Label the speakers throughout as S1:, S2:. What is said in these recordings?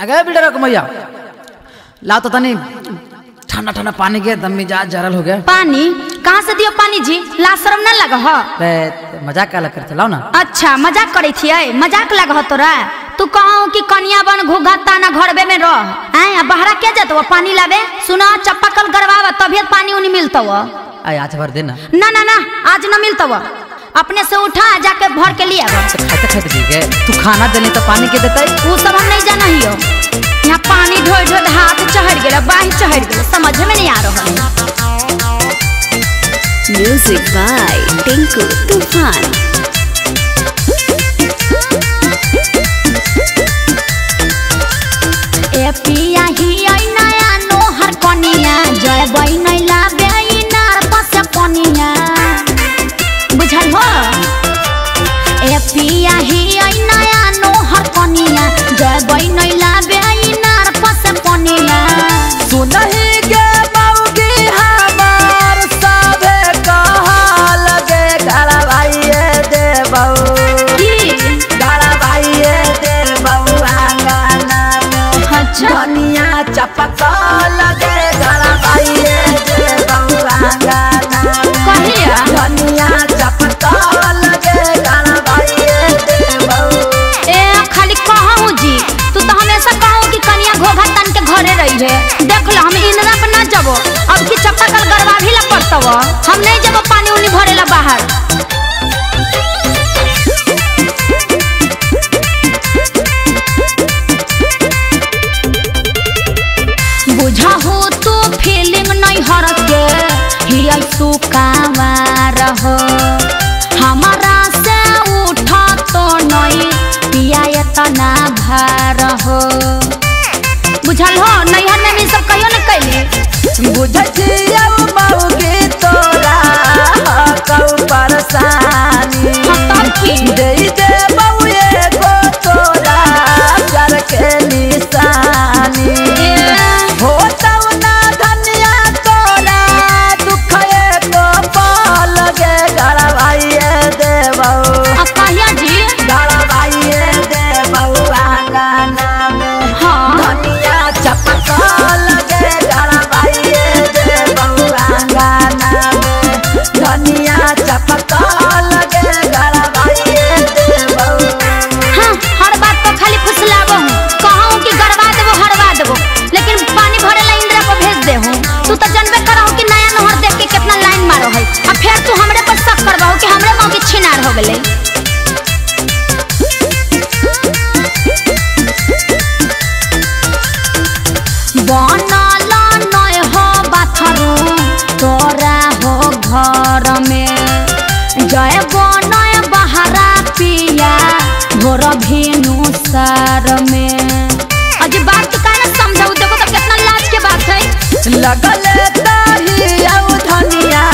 S1: अगर बिल्डर को मैया ला तो तनी ठंडा ठंडा पानी के दम मिजाज जरल हो गया।
S2: पानी कहाँ से दियो पानी जी? ला शर्म न लगा हो?
S1: मजाक क्या लग करते लाओ ना।
S2: अच्छा मजाक करे थी? मजाक लगा हो तोरा? तू कहूँ कि कनिया बन घुघता ना घरबे में रह आए बहरा क्या जात वो पानी लावे? सुना चप्पा कल गरवावा तभी पानी उन्हीं मिलता वो।
S1: आज भर देना
S2: ना ना ना आज न मिलता वो, अपने से उठा जाके भर के लिया।
S1: खाते खाते ठीक है तू खाना देने तो पानी के देता है
S2: वो सब हम नहीं जाना ही हो। यहाँ पानी ढोई ढोई हाथ चढ़ गया बाही चढ़ गया समझ में नहीं आ रहा है।
S3: म्यूजिक बाय टिंकू तूफान।
S2: ए पिया ही आई नया नोहर कनिया जय बई नहीं लाबे इनार पस कनिया बुझल हो। ए पिया ही आई नया नोहर कनिया जय बई नहीं लाबे इनार पस कनिया।
S1: सुनही के मौगी हमार सबे कहा लगे घड़ा भाईए दे बहू घड़ा भाईए दे बहू आंगना में।
S2: अच्छा
S1: धनिया चपका लगे घड़ा भाईए दे बहू आंगना में।
S2: कहिया
S1: धनिया चपका लगे घड़ा भाईए दे बहू।
S2: ए खाली कहूँ जी तू तो हमेशा कहूँ कि कनिया घोघा तन के घरे रही है। देख लो हम इंदिरा पर ना जबो अब की चप्पा कल गरवा भी ला पड़ता वो हम नहीं जबो पानी उन्हीं भरे ला बाहर। बुझा हो तू फीलिंग नहीं हर के हिया सुकावार हो हमारा से उठा तो नहीं पिया इतना भार हो। बुझल हो नैहर में भी सब कहियो न कैली
S1: बुझिया मौगी तोरा कहू परेशानी
S2: तब की
S1: दे दे बहू एगो तोरा प्यार के निशानी। हो तब ना धनिया तोरा दुख एको पाल गे घड़ा भाईए दे बहू।
S2: कहिया जी
S1: घड़ा भाईए दे बहू आंगना में।
S2: हाँ
S1: धनिया चपका लगे घड़ा भाईए दे बहू आंगना में। धनिया चपका लगे घड़ा भाईए दे बहू।
S2: हाँ हर बात पर खाली फुसलाबो हूँ कहूँ कि गरबा देबो हरवा देबो लेकिन पानी भरे ला इंदिरा को भेज दे हूँ। तू तो जानबे करहु कि नया नहर देख के कितना लाइन मारो है अब फिर तू हमरे पर शक करबाऊ कि हमरे मौगी छिनार हो गेले। बनला नय हो बाथरू तोरा हो घर में जय बनय बहरा पिया भोर भेनु सार में। अजी बात का ना समझाऊ देखो तो कितना लाज के बात है।
S1: लगल ताही आउ धनिया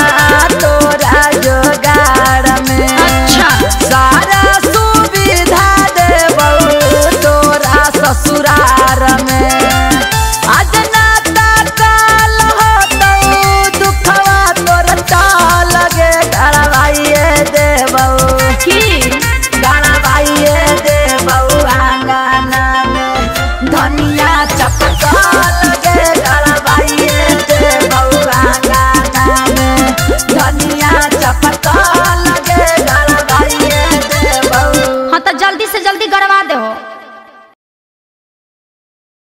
S1: तोरा जोगाड़ में।
S2: अच्छा
S1: सारा सुविधा दे बहू तोरा ससुरार में। आज ना काल हो दुखवा तोर चाल गे घड़ा भाईए दे बहू।
S2: की
S1: घड़ा भाईए दे बहू आंगना में। धनिया चपका लगे घड़ा भाईए दे बहू आंगना में। धनिया चपका लगे घड़ा भाईए दे बहू।
S2: हाँ तो जल्दी से जल्दी गरवा दे हो।